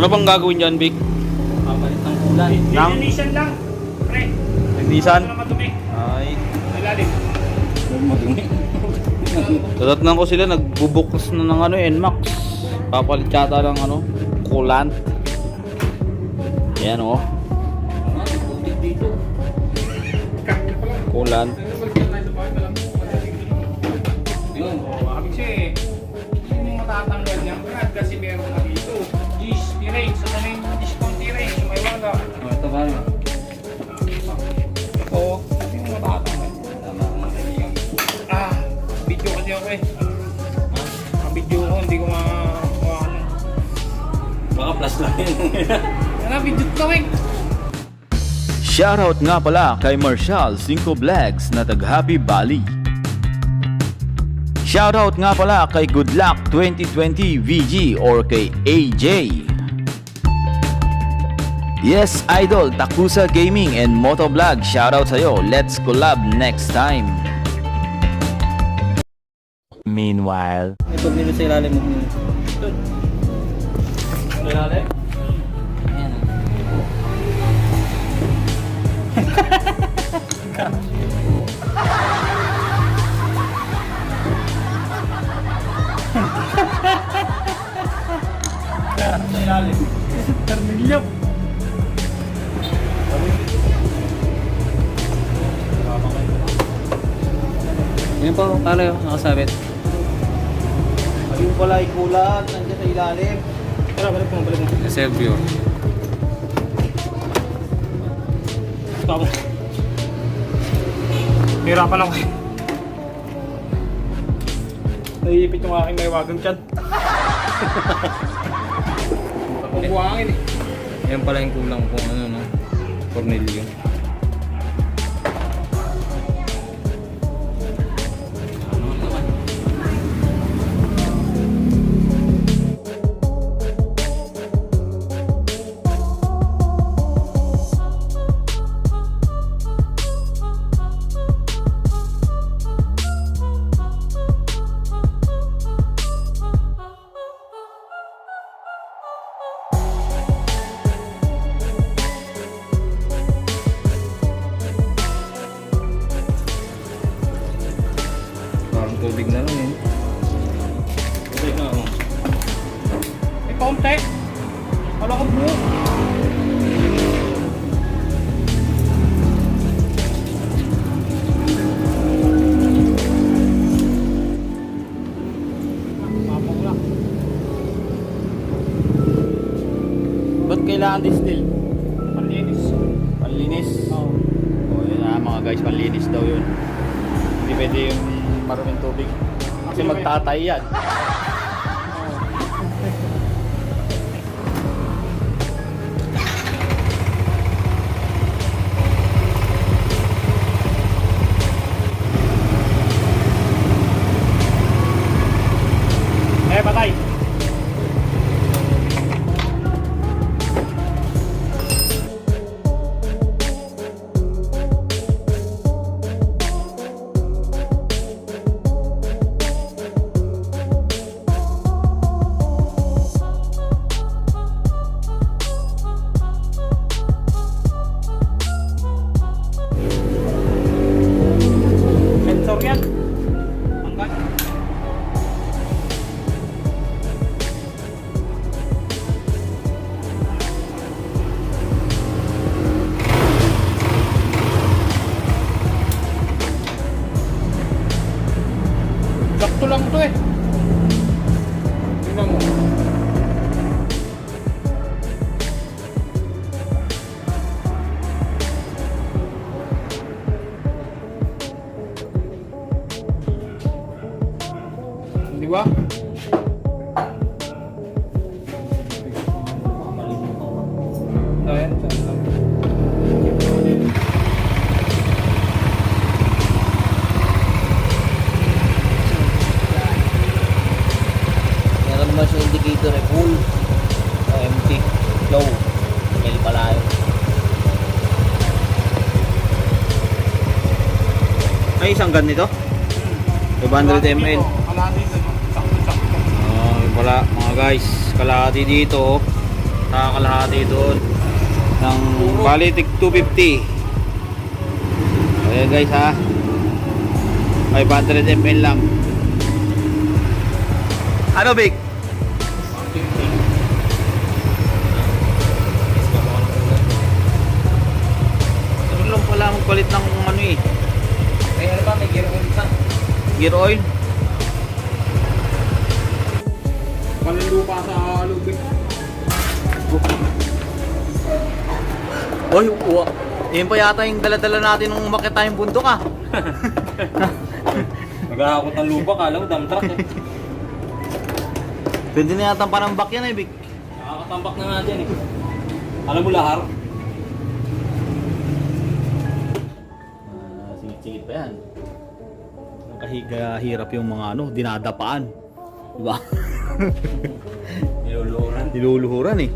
Ano bang gagawin dyan, Vic? Papalit ng kulay. Linisan lang. Pre. Linisan? Wala madumi. Ay. Ilalim. Madumi. Tatatnan ko sila, nagbubukas na ng nmax. Papalit yata ng coolant. Ayan o. Dito. Coolant. Yun. Habig siya eh. Hindi mo matatanggal yan, Brad, kasi meron na dito. Gis, tiring. Sa na yung discount tiring. So may wala. Ito ba? Oo. Hindi mo matatanggal. Video kasi ako eh. Ang video ko, hindi ko ano. Baka plus lang yun. Ano, video ko eh. Shoutout nga pala kay Marshall 5 Vlogs na tag Happy Valley. Shoutout nga pala kay Good Luck 2020 VG or kay AJ. Yes, Idol, Takusa Gaming and Motovlog, shoutout sa'yo. Let's collab next time. Meanwhile, Ito nilo sa ilalim mo. Doon. Ilalim? Ayan. Sa ilalim. Termilyo. Yun po, paano yun? Nakasabit. ayun pala yung coolant, nandiyan sa ilalim. Tara, balik mo. Reservoir. Stop. Hirapan ako eh. Naiipit yung aking may wagang tiyan. Kung buhangin eh. Yan pala yung kulang kung no? Cornelio. Parang tubig na lang yun. Tubig na ako. May kaunti. Wala ko buo. Mapong lang. Ba't kailangan distill? Panlinis. Panlinis? Oo. O yun mga guys, panlinis daw yun. Hindi pwede yung maruming tubig. Kasi magtatay yan. Patay. Sensor yan. Hanggang. Sakto lang to eh. Tingnan mo. Di ba? Ayan, saan lang. Meron naman siya indicator eh, full o empty, low, may pala yun. Ay, isang gun nito? 500 ml. Kalahati dito. Sakto-sakto. Wala mga guys, kalahati dito. sa kalahati doon. Ng balitik 250. Ayan guys ha. 500 ml lang. Ano Vic? 150. Ano lang pala magpalit ng ano eh. May ano ba? May gear oil pa. Gear oil. Panlupa sa lubig. Oy, yun pa yata yung dala-dala natin nung umakyat tayong bundok ah. Naghahakot ng lupa, kala mo dump truck eh. Pwede na yata panambak yan eh, Vic. Nakakatambak na nga dyan eh. Alam mo lahar? Singit-singit pa yan. Kaya hirap yung mga ano, dinadapaan. Diba? Niluluhuran. Niluluhuran eh.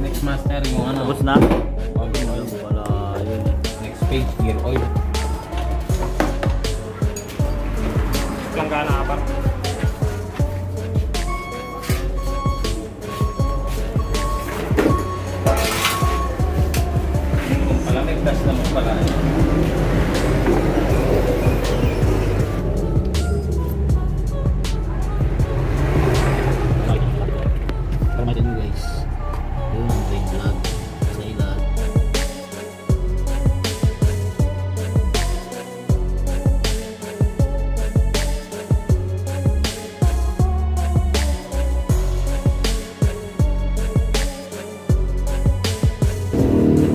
Next master yung ano. Tapos na? Okay, Wala yun eh. next page, gear oil. Langgana ka pa. Malamig gas naman pala. Pamatin mo guys. Yun ang train vlog sa ilan.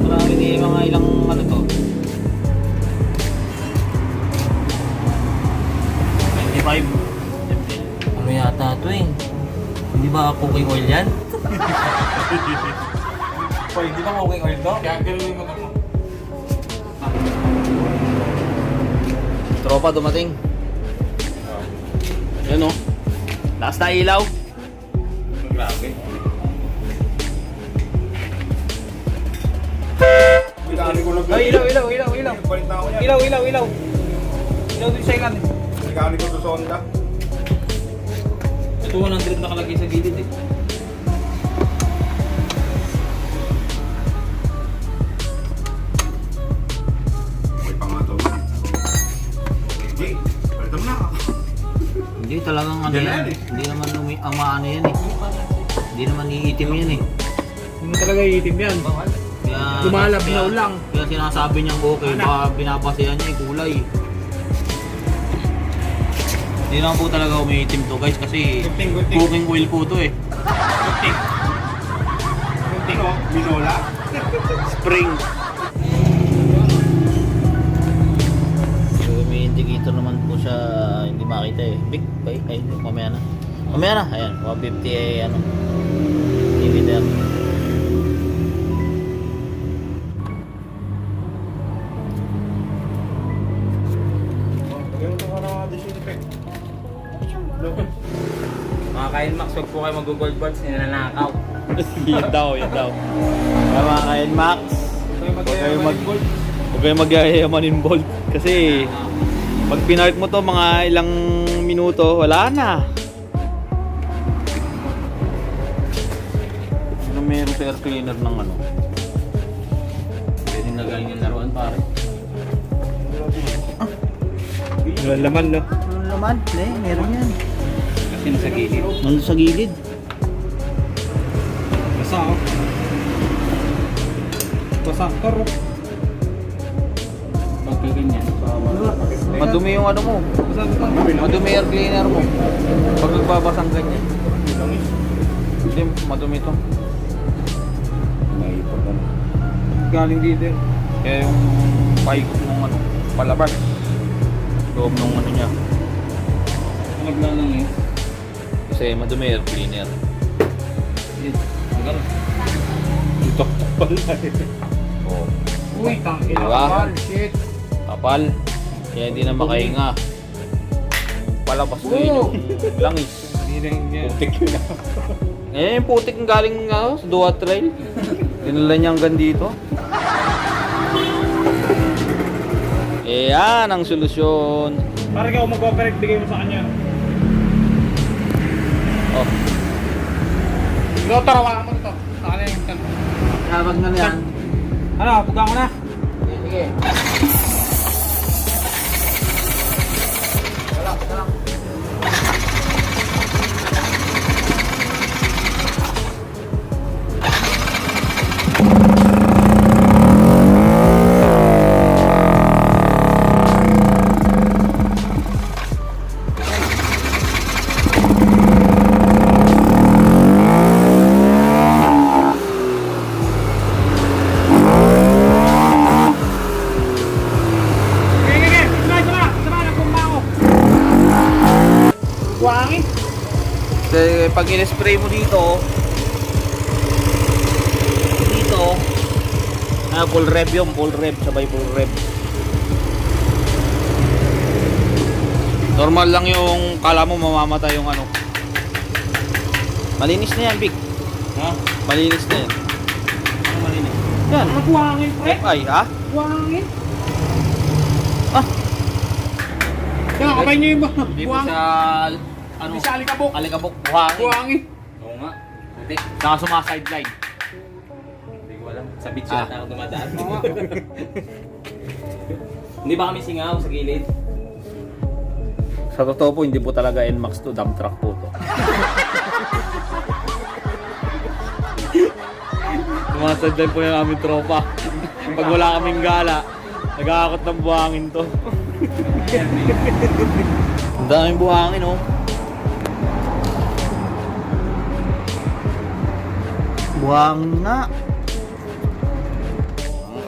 Marami ni mga ilang ano to. 25 ml. Ano yata ito eh? Hindi ba cooking oil yan? Hoy, hindi ba cooking oil to? Kaya gano'n mo mo. Tropa dumating. Yan o. Lakas na ilaw. Grabe. Mekaniko lang. Ay, ilaw. Palit na ako yan. Ilaw. Ilaw din sa ilan. Mekaniko to sa Honda. Ito 100 nakalagay sa gilid eh. May pangato. Okay, palit mo na. Hindi talagang ano Yan yan. yan eh. Hindi naman ang maano yan eh. Hindi naman iitim yan eh. Hindi talaga iitim yan. Kaya, Lumalabnaw lang. Kaya sinasabi niyang okay, Anak. baka binabasehan niya yung kulay. Hindi naman po talaga umiitim to guys kasi Gunting. cooking oil po to eh. Gunting. Gunting o, binola. Spring. So may indicator naman po siya, hindi makita eh. Big, ay, mamaya na. Mamaya na, ayan, 150 ay ano, divider. Lagyan mo ito para disinfect. Mga ka-Nmax, huwag po kayo mag-gold buds, ninanakaw. Yan daw. Kaya mga ka-Nmax, huwag kayo mag-yayaman involved. Kasi pag pinart mo to mga ilang minuto, wala na. Ano meron sa air cleaner ng ano? Pwede na galing yung laruan pare. Walang laman, no? Ano naman? Meron yan. Kasi nasa gilid. Nandun sa gilid. Basa, oh. Basa, taro. Pag ganyan. Madumi yung ano mo. Madumi air cleaner mo. Pag nagbabasang ganyan. Hindi, madumi to. May pagano. Galing dito. Kaya yung paikot ng ano, palabas. Loob ng ano niya. Naglalang eh. Kasi madumi air cleaner. Magano. Ito pala eh. Oh, Uy, tangin Diba? na kapal. Shit. kapal. Kaya hindi na makahinga. palabas na yun yung langis. Putik yun. Eh, yung putik ng galing sa Dua Trail. Dinala niya hanggang dito. Eh, yan ang solusyon. Para ikaw mag-operate, bigay mo sa kanya. Oh, Ito, tarawa mo ito. Sa kanya yung tan. habag na yan. Ano, pugang ko na. Sige. Buhangin. Kasi pag in-spray mo dito, full rev yun, full rev, sabay full rev. Normal lang yung kala mo mamamatay yung ano. Malinis na yan, Big. Ha? Malinis na yan. Ano malinis? Yan. Ano buhangin, pre? Ay, ha? Buhangin. Ah, Yan, kamay niyo yung hindi mo buhangin. sa ano, Hindi sa alikabok. alikabok, buhangin. Buhangin. Oo nga. Hindi. Saka suma-sideline. Hindi ko alam. Sa beach Ah. na ako dumadaan. Hindi ba kami singaw sa gilid? Sa totoo po, hindi po talaga nmax to, dump truck po to. Sumasadlan po yung aming tropa. Pag wala kaming gala, nag-aakot ng buhangin to. Ang daming buhangin, oh. Buhangin nga. Ang